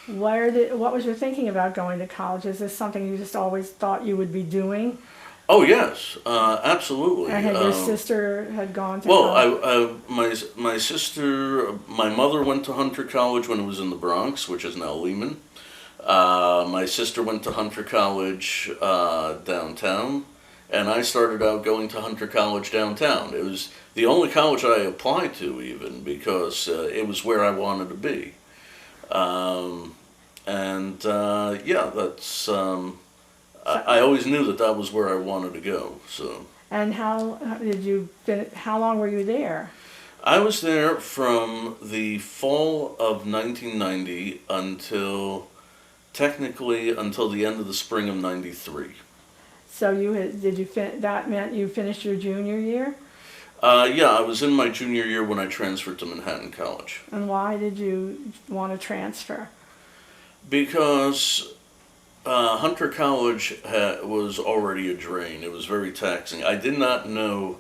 What was your thinking about going to college? Is this something you just always thought you would be doing? Oh yes, absolutely. And had your sister had gone to Well, college? my sister, my mother went to Hunter College when it was in the Bronx, which is now Lehman. My sister went to Hunter College downtown, and I started out going to Hunter College downtown. It was the only college I applied to, even because it was where I wanted to be. Um, and yeah, that's So, I always knew that that was where I wanted to go. So and how long were you there? I was there from the fall of 1990 until technically until the end of the spring of '93. So that meant you finished your junior year? Yeah, I was in my junior year when I transferred to Manhattan College And why did you want to transfer? because Hunter College was already a drain. It was very taxing. I did not know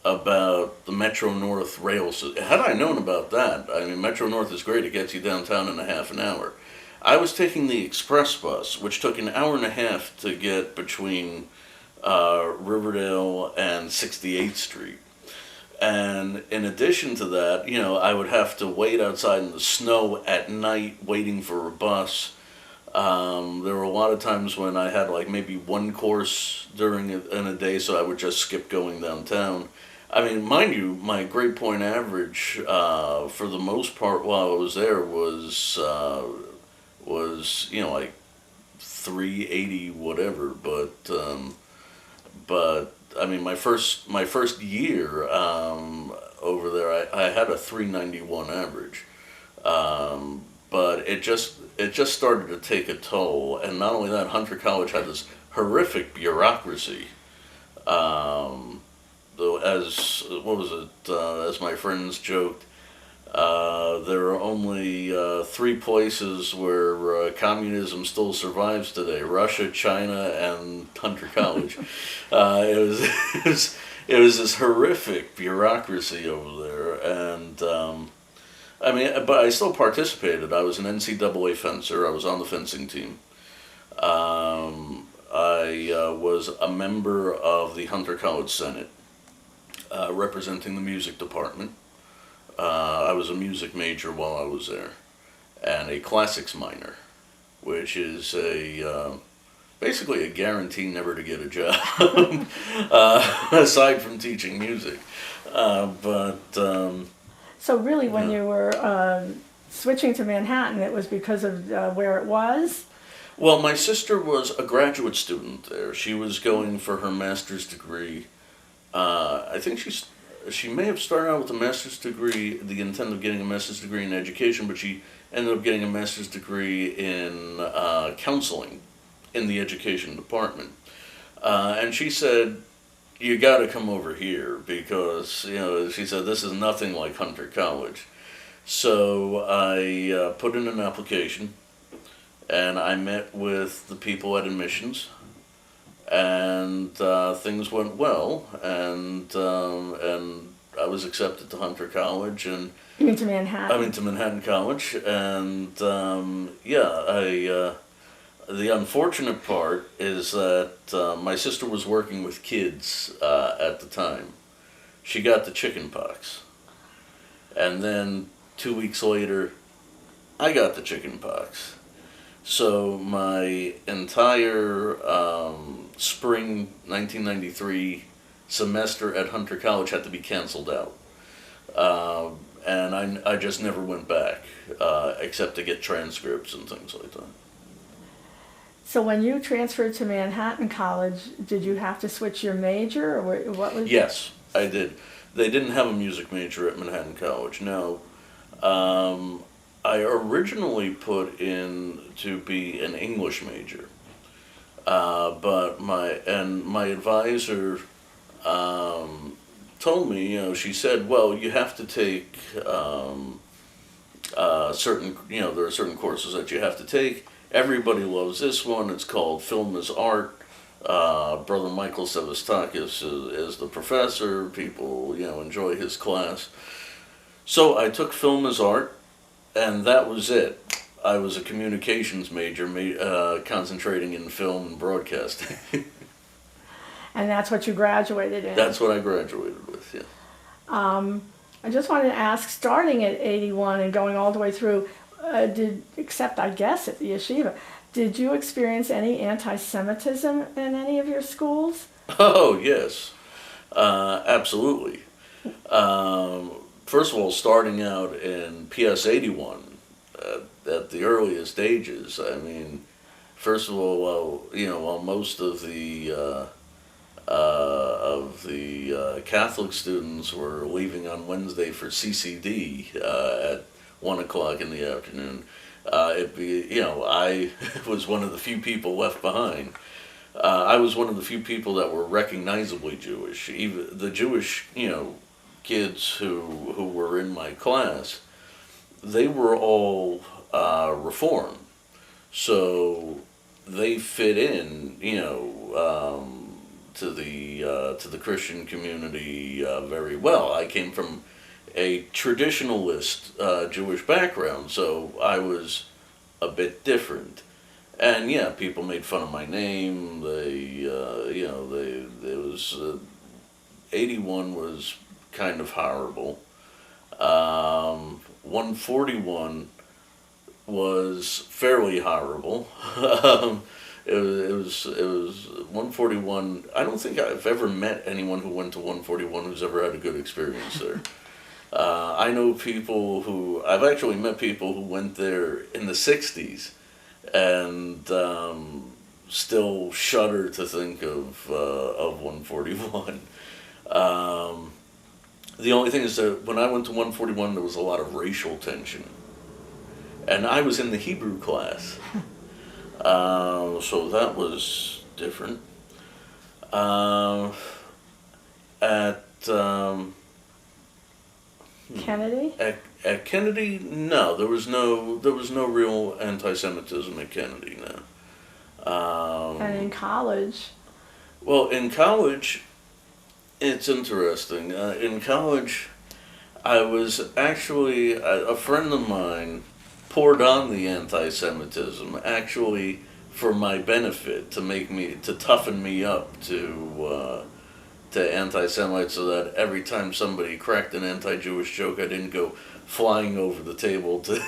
about the Metro North rail system. Had I known about that, I mean, Metro North is great. It gets you downtown in a half an hour. I was taking the express bus, which took an hour and a half to get between Riverdale and 68th Street. And in addition to that, I would have to wait outside in the snow at night waiting for a bus. There were a lot of times when I had like maybe one course in a day, so I would just skip going downtown. I mean, mind you, my grade point average for the most part while I was there was like 380 whatever, but I mean my first year over there I had a 391 average. But it just started to take a toll, and not only that, Hunter College had this horrific bureaucracy. Though, as what was it? As my friends joked, there are only three places where communism still survives today: Russia, China, and Hunter College. It was it was this horrific bureaucracy over there, and I mean, but I still participated. I was an NCAA fencer. I was on the fencing team. I was a member of the Hunter College Senate, representing the music department. I was a music major while I was there, and a classics minor, which is basically a guarantee never to get a job, aside from teaching music. But So really, when yeah. you were switching to Manhattan, it was because of where it was? Well, my sister was a graduate student there. She was going for her master's degree. I think she may have started out with a master's degree, the intent of getting a master's degree in education, but she ended up getting a master's degree in counseling in the education department. And she said, "You got to come over here because she said this is nothing like Hunter College." So I put in an application, and I met with the people at admissions, and things went well, and I was accepted to Hunter College, and You mean to I mean Manhattan? to Manhattan College, and yeah, the unfortunate part is that my sister was working with kids at the time. She got the chicken pox, and then 2 weeks later, I got the chicken pox. So my entire spring 1993 semester at Hunter College had to be canceled out. And I just never went back, except to get transcripts and things like that. So when you transferred to Manhattan College, did you have to switch your major, or what was? Yes, I did. They didn't have a music major at Manhattan College. No. Um, I originally put in to be an English major, but my advisor told me, she said, well, you have to take certain, there are certain courses that you have to take. Everybody loves this one. It's called Film is Art. Brother Michael Sevastakis is the professor. People, enjoy his class. So I took Film as Art, and that was it. I was a communications major, concentrating in film and broadcasting. And that's what you graduated in. That's what I graduated with. Yeah. I just wanted to ask, starting at 81 and going all the way through, except I guess at the yeshiva, did you experience any anti-Semitism in any of your schools? Oh yes, absolutely. First of all, starting out in PS 81 at the earliest ages, I mean, first of all, while most of the Catholic students were leaving on Wednesday for CCD at 1 o'clock in the afternoon. I was one of the few people left behind. I was one of the few people that were recognizably Jewish. Even the Jewish, kids who were in my class, they were all Reformed, so they fit in, to the Christian community very well. I came from a traditionalist Jewish background, so I was a bit different. And yeah, people made fun of my name. It was 81 was kind of horrible. 141 was fairly horrible. It was 141. I don't think I've ever met anyone who went to 141 who's ever had a good experience there. I know people I've actually met people who went there in the 60s and still shudder to think of 141. The only thing is that when I went to 141, there was a lot of racial tension. And I was in the Hebrew class. So that was different. Kennedy? At Kennedy, no, there was no real anti-Semitism at Kennedy, no. And in college? Well, in college, it's interesting. In college, I was actually, a friend of mine poured on the anti-Semitism, actually for my benefit, to toughen me up to anti-Semites, so that every time somebody cracked an anti-Jewish joke, I didn't go flying over the table to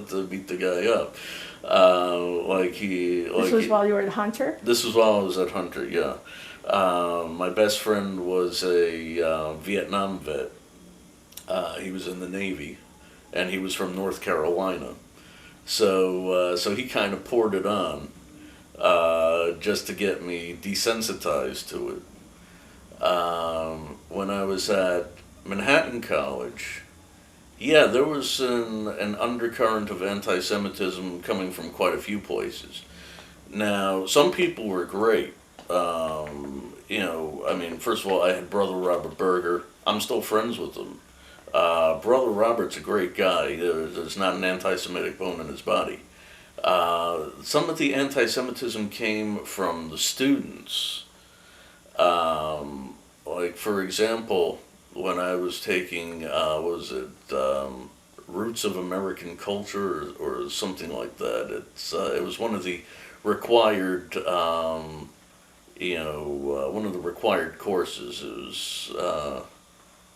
to beat the guy up. This was while you were at Hunter? This was while I was at Hunter, yeah. My best friend was a Vietnam vet. He was in the Navy, and he was from North Carolina. So he kind of poured it on just to get me desensitized to it. When I was at Manhattan College, yeah, there was an undercurrent of anti-Semitism coming from quite a few places. Now, some people were great. First of all, I had Brother Robert Berger. I'm still friends with him. Brother Robert's a great guy. There's not an anti-Semitic bone in his body. Some of the anti-Semitism came from the students. For example, when I was taking, Roots of American Culture or something like that. It was one of the required, one of the required courses.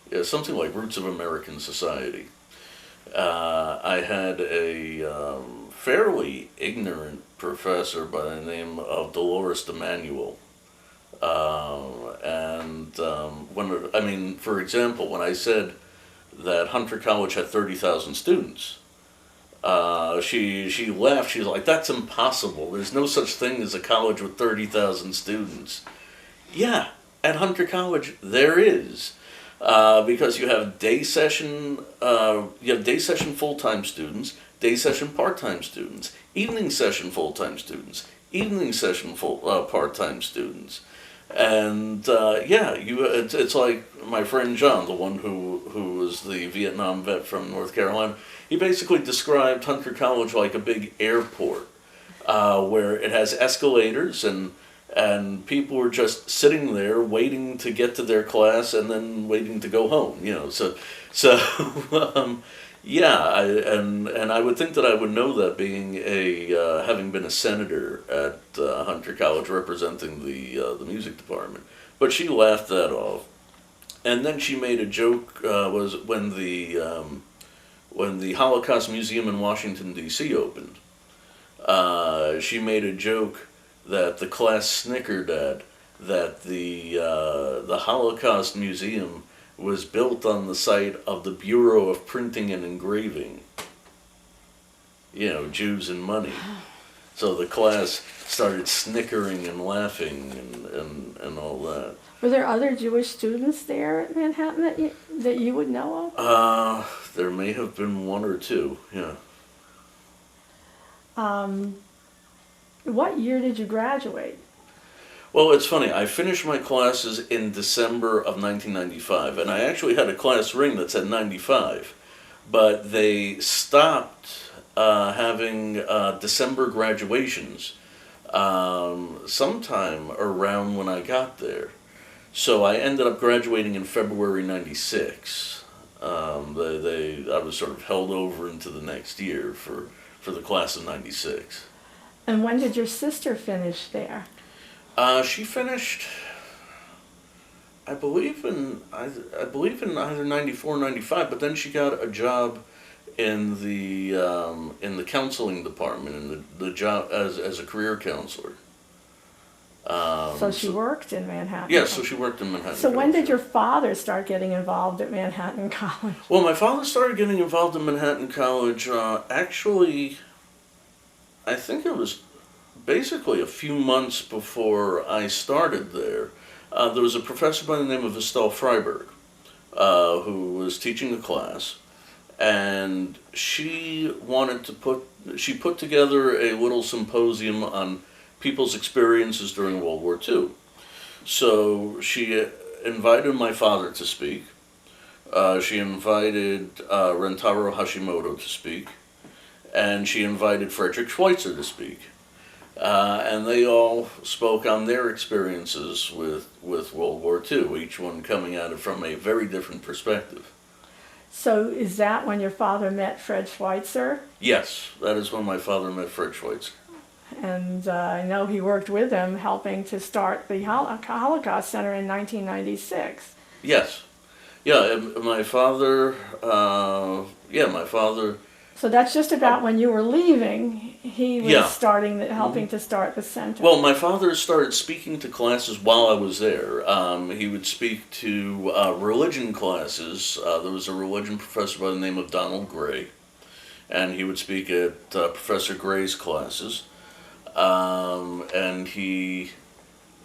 It was something like Roots of American Society. I had a fairly ignorant professor by the name of Dolores DeManuel. For example, when I said that Hunter College had 30,000 students, she laughed. She's like, "That's impossible. There's no such thing as a college with 30,000 students." Yeah, at Hunter College there is, because you have day session full-time students, day session part-time students, evening session full-time students, evening session part-time students. And it's like my friend John, the one who was the Vietnam vet from North Carolina. He basically described Hunter College like a big airport, where it has escalators and people were just sitting there waiting to get to their class and then waiting to go home. Yeah, and I would think that I would know that, being having been a senator at Hunter College representing the music department. But she laughed that off, and then she made a joke. Was when the Holocaust Museum in Washington D.C. opened. She made a joke that the class snickered at, that the Holocaust Museum was built on the site of the Bureau of Printing and Engraving. You know, Jews and money. So the class started snickering and laughing and all that. Were there other Jewish students there at Manhattan that you would know of? There may have been one or two, yeah. What year did you graduate? Well, it's funny. I finished my classes in December of 1995, and I actually had a class ring that said 95, but they stopped having December graduations sometime around when I got there. So I ended up graduating in February '96. I was sort of held over into the next year for the class of '96. And when did your sister finish there? She finished, I believe in either '94 or '95. But then she got a job in the counseling department, in the job as a career counselor. So she worked in Manhattan. Yes, so she worked in Manhattan. So when did your father start getting involved at Manhattan College? Well, my father started getting involved in Manhattan College. Actually, I think it was basically a few months before I started there. There was a professor by the name of Estelle Freiberg who was teaching a class, and she put together a little symposium on people's experiences during World War II. So she invited my father to speak. She invited Rentaro Hashimoto to speak, and she invited Frederick Schweitzer to speak. And they all spoke on their experiences with World War II, each one coming at it from a very different perspective. So is that when your father met Fred Schweitzer? Yes, that is when my father met Fred Schweitzer. And I know he worked with him helping to start the Holocaust Center in 1996. Yes. Yeah, and my father, my father. So that's just about when you were leaving, he was Yeah. helping to start the center. Well, my father started speaking to classes while I was there. He would speak to religion classes. There was a religion professor by the name of Donald Gray, and he would speak at Professor Gray's classes. And he...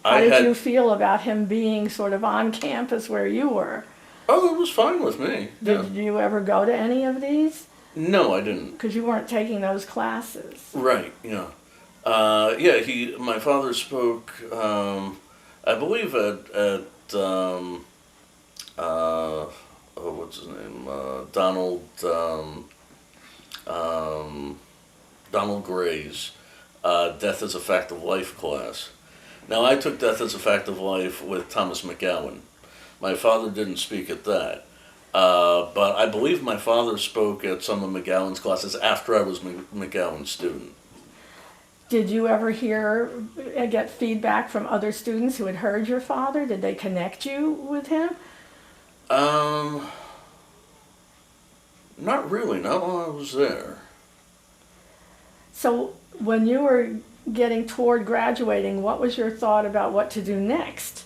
How did you feel about him being sort of on campus where you were? Oh, it was fine with me. Did you ever go to any of these? No, I didn't. Because you weren't taking those classes. Right, yeah. My father spoke, I believe what's his name? Donald Gray's Death as a Fact of Life class. Now, I took Death as a Fact of Life with Thomas McGowan. My father didn't speak at that. But I believe my father spoke at some of McGowan's classes after I was McGowan's student. Did you ever get feedback from other students who had heard your father? Did they connect you with him? Not really, not while I was there. So when you were getting toward graduating, what was your thought about what to do next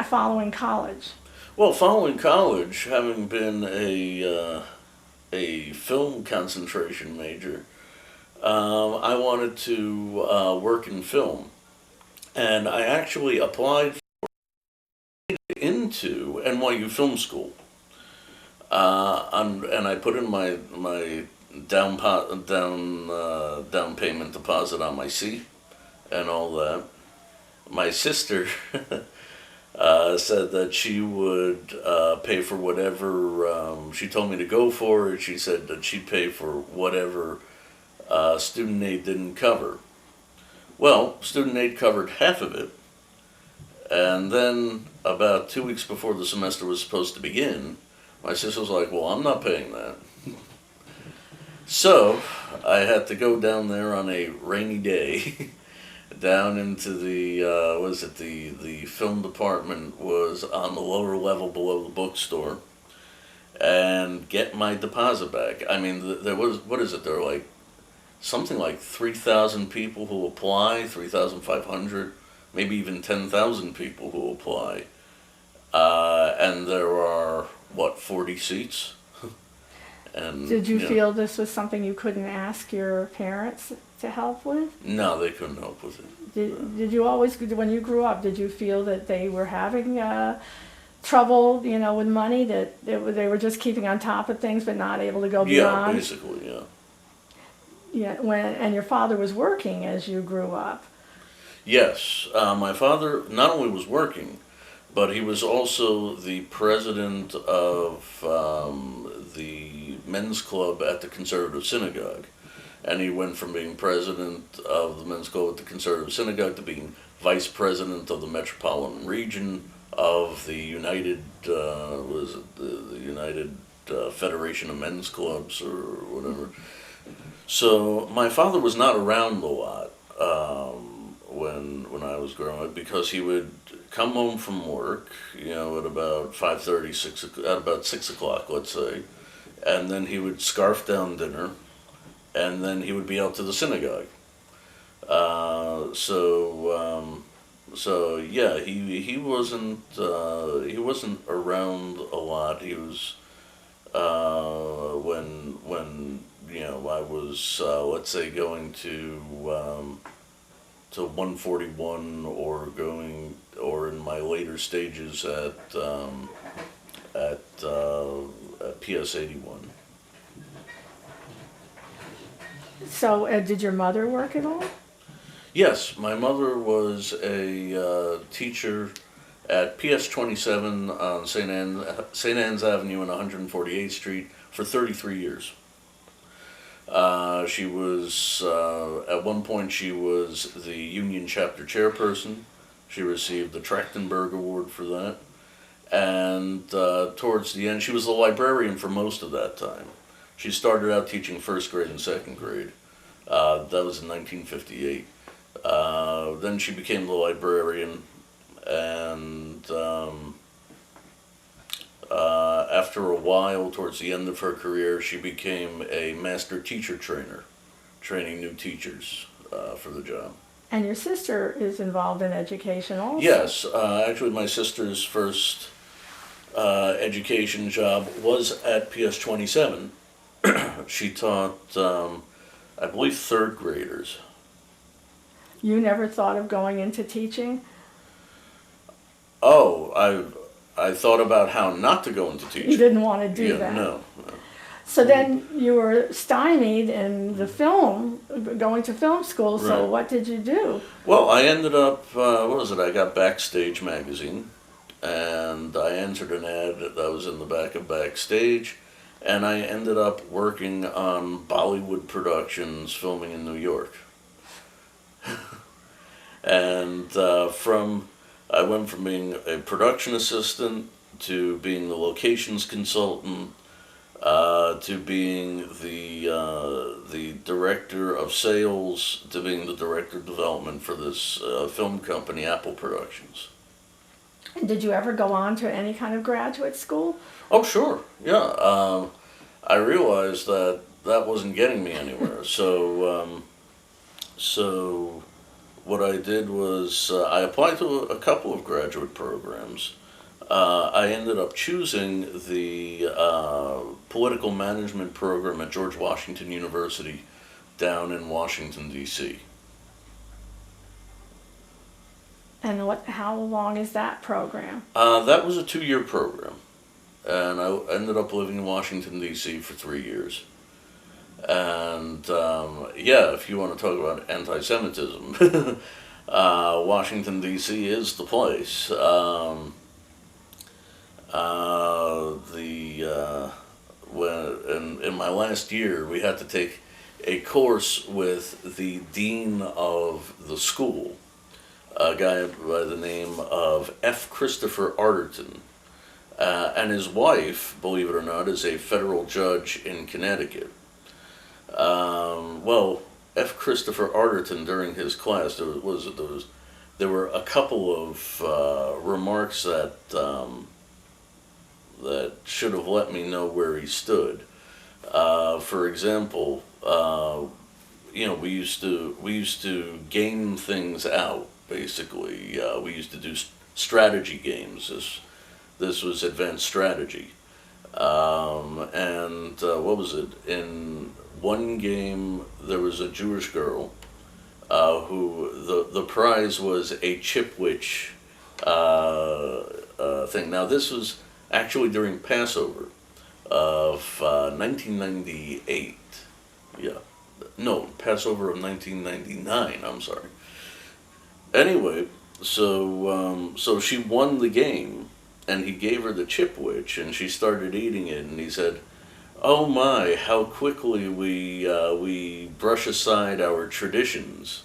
following college? Well, following college, having been a film concentration major, I wanted to work in film, and I actually applied into NYU Film School, and I put in my down payment deposit on my seat and all that. My sister said that she would pay for whatever, she told me to go for it. She said that she'd pay for whatever student aid didn't cover. Well, student aid covered half of it. And then about 2 weeks before the semester was supposed to begin, my sister was like, well, I'm not paying that. So I had to go down there on a rainy day, down into the was it the film department was on the lower level below the bookstore, and get my deposit back. I mean, there was, what is it? There were like something like 3,000 people who apply, 3,500, maybe even 10,000 people who apply, and there are what, 40 seats. And Did you know, feel this was something you couldn't ask your parents to help with? no, they couldn't help with it. Did you always, when you grew up, did you feel that they were having trouble, with money, that they were just keeping on top of things but not able to go Yeah, beyond? basically, yeah. Yeah, and your father was working as you grew up. Yes, my father not only was working, but he was also the president of the men's club at the Conservative Synagogue. And he went from being president of the men's club at the Conservative Synagogue to being vice president of the metropolitan region of the United, was it the United Federation of Men's Clubs or whatever. So my father was not around a lot when I was growing up, because he would come home from work, at about 5:30, 6 o'clock, at about 6 o'clock, let's say, and then he would scarf down dinner, and then he would be out to the synagogue. So yeah, he wasn't around a lot. He was when I was let's say going to 141, or in my later stages at PS 81. So did your mother work at all? Yes, my mother was a teacher at PS 27 on St. Anne's Avenue and 148th Street for 33 years. She was, at one point, she was the union chapter chairperson. She received the Trachtenberg Award for that. And towards the end, she was the librarian for most of that time. She started out teaching first grade and second grade. That was in 1958. Then she became the librarian, and after a while, towards the end of her career, she became a master teacher trainer, training new teachers for the job. And your sister is involved in education also? Yes, actually my sister's first education job was at PS 27. She taught, I believe, third graders. You never thought of going into teaching? Oh, I thought about how not to go into teaching. You didn't want to do Yeah, that? no. So then you were stymied in the film, going to film school, so Right. what did you do? Well, I ended up, what was it? I got Backstage magazine, and I entered an ad that was in the back of Backstage, and I ended up working on Bollywood productions filming in New York. And I went from being a production assistant to being the locations consultant, to being the director of sales, to being the director of development for this film company, Apple Productions. And did you ever go on to any kind of graduate school? Oh, sure, yeah. I realized that wasn't getting me anywhere, so what I did was I applied to a couple of graduate programs. I ended up choosing the political management program at George Washington University down in Washington, D.C. And how long is that program? That was a 2-year program, and I ended up living in Washington, D.C. for 3 years. And yeah, if you want to talk about anti-Semitism, Washington, D.C. is the place. In my last year, we had to take a course with the dean of the school, a guy by the name of F. Christopher Arterton. And his wife, believe it or not, is a federal judge in Connecticut. Well, F. Christopher Arterton during his class there were a couple of remarks that should have let me know where he stood. For example, we used to game things out. Basically, we used to do strategy games. This was advanced strategy. And what was it? In one game, there was a Jewish girl who the prize was a Chipwich thing. Now, this was actually during Passover of 1998. Yeah. No, Passover of 1999. I'm sorry. Anyway, so she won the game, and he gave her the Chipwich, and she started eating it, and he said, "Oh my, how quickly we brush aside our traditions."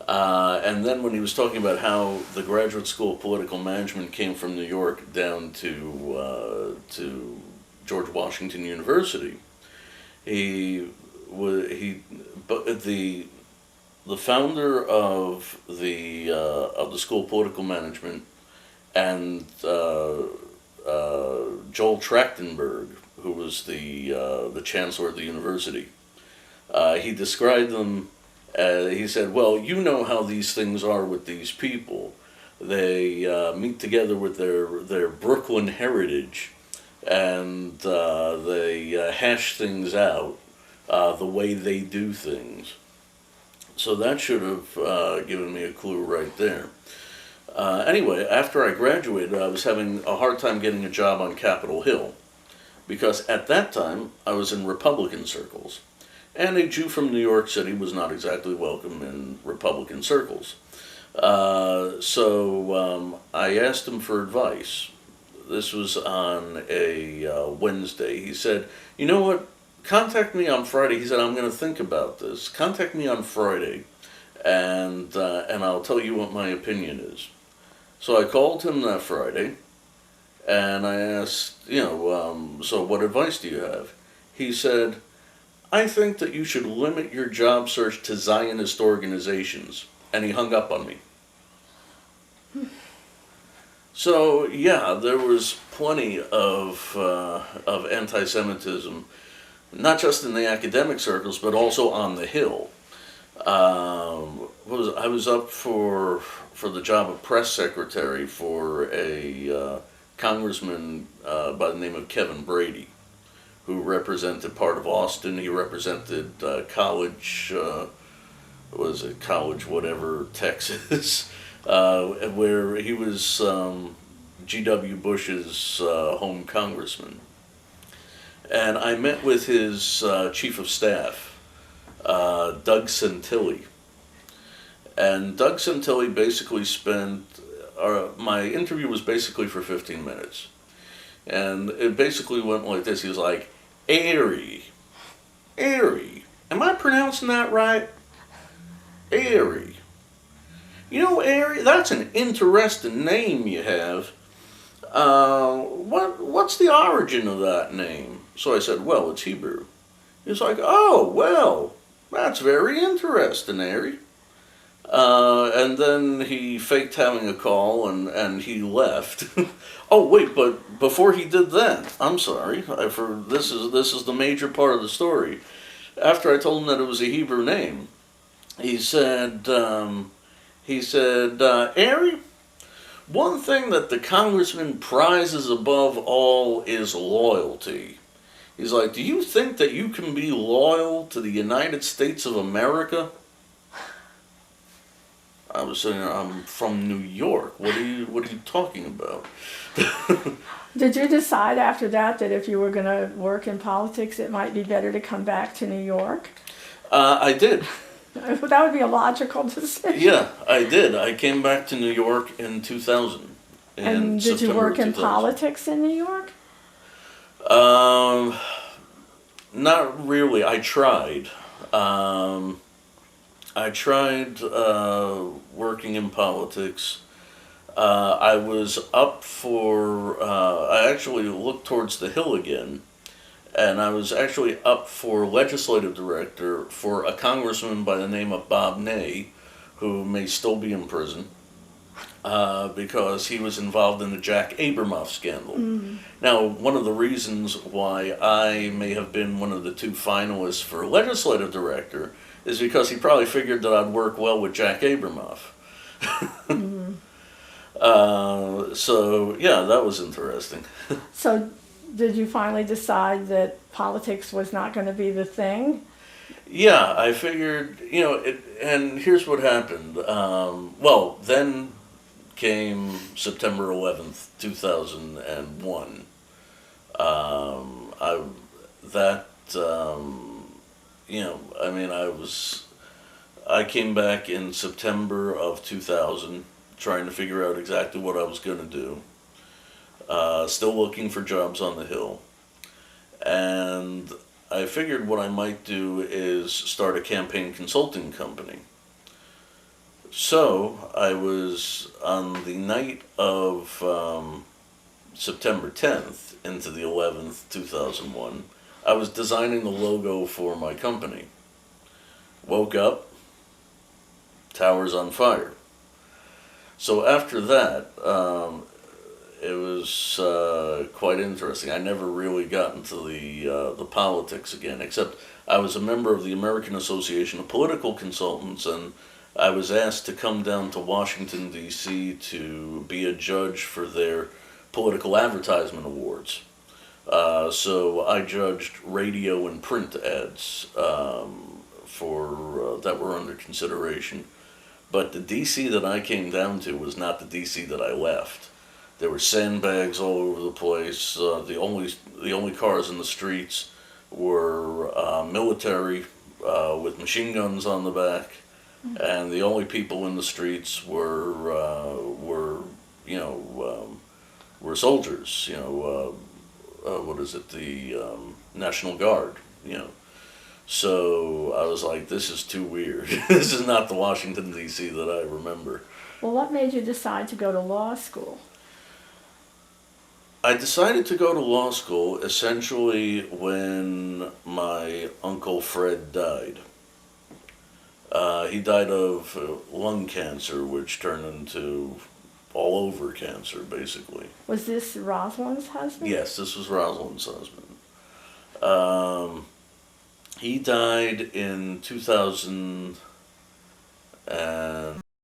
And then when he was talking about how the Graduate School of Political Management came from New York down to George Washington University, but the founder of the School of Political Management and Joel Trachtenberg, who was the chancellor of the university, he described them. He said, "Well, you know how these things are with these people. They meet together with their Brooklyn heritage, and they hash things out the way they do things." So that should have given me a clue right there. Anyway, after I graduated, I was having a hard time getting a job on Capitol Hill, because at that time I was in Republican circles. And a Jew from New York City was not exactly welcome in Republican circles. So I asked him for advice. This was on a Wednesday. He said, "You know what? Contact me on Friday." He said, "I'm going to think about this. Contact me on Friday, and I'll tell you what my opinion is." So I called him that Friday, and I asked, so what advice do you have? He said, "I think that you should limit your job search to Zionist organizations." And he hung up on me. So yeah, there was plenty of anti-Semitism, not just in the academic circles, but also on the Hill. I was up for the job of press secretary for a congressman by the name of Kevin Brady, who represented part of Austin. He represented College whatever, Texas, where he was G.W. Bush's home congressman. And I met with his chief of staff, Doug Santilli. And Doug Santilli basically my interview was basically for 15 minutes. And it basically went like this. He was like, Ari, am I pronouncing that right? Ari. You know, Ari, that's an interesting name you have. What's the origin of that name? So I said, well, it's Hebrew. He's like, oh, well, that's very interesting, Ari. And then he faked having a call and he left. Oh wait, but before he did that, I'm sorry. This is the major part of the story. After I told him that it was a Hebrew name, he said, Ari, one thing that the congressman prizes above all is loyalty. He's like, do you think that you can be loyal to the United States of America? I was saying, I'm from New York. What are you talking about? Did you decide after that if you were going to work in politics, it might be better to come back to New York? I did. That would be a logical decision. Yeah, I did. I came back to New York in 2000. And did you work in politics in New York? Not really. I tried. I tried working in politics. I actually looked towards the Hill again, and I was actually up for legislative director for a congressman by the name of Bob Ney, who may still be in prison. Because he was involved in the Jack Abramoff scandal. Now, one of the reasons why I may have been one of the two finalists for legislative director is because he probably figured that I'd work well with Jack Abramoff. So, yeah, that was interesting. So, did you finally decide that politics was not going to be the thing? Yeah, I figured, and here's what happened. Well, then came September 11th, 2001. I that I mean, I came back in September of 2000, trying to figure out exactly what I was going to do. Still looking for jobs on the Hill, and I figured what I might do is start a campaign consulting company. So I was on the night of September 10th into the 11th, 2001. I was designing the logo for my company. Woke up, tower's on fire. So after that, it was quite interesting. I never really got into the politics again, except I was a member of the American Association of Political Consultants, and I was asked to come down to Washington, D.C. to be a judge for their political advertisement awards. So I judged radio and print ads for that were under consideration. But the D.C. that I came down to was not the D.C. that I left. There were sandbags all over the place. The only cars in the streets were military with machine guns on the back. And the only people in the streets were soldiers. What is it? The National Guard. So I was like, this is too weird. This is not the Washington D.C. that I remember. Well, what made you decide to go to law school? I decided to go to law school essentially when my Uncle Fred died. He died of lung cancer, which turned into all over cancer, basically. Was this Rosalind's husband? Yes, this was Rosalind's husband. He died in 2000 and